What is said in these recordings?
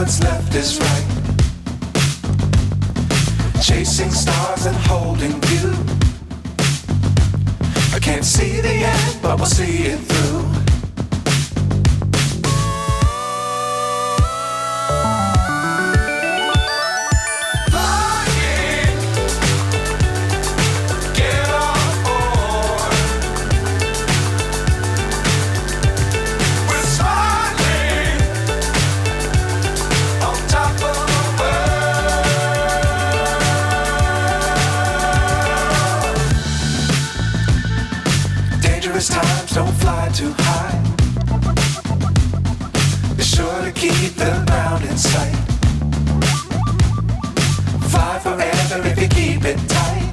what's left is right. Chasing stars and holding you. I can't see the end, but we'll see it through. Times don't fly too high. Be sure to keep the ground in sight. Fly forever if you keep it tight.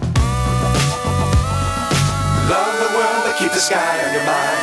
Love the world, but keep the sky on your mind.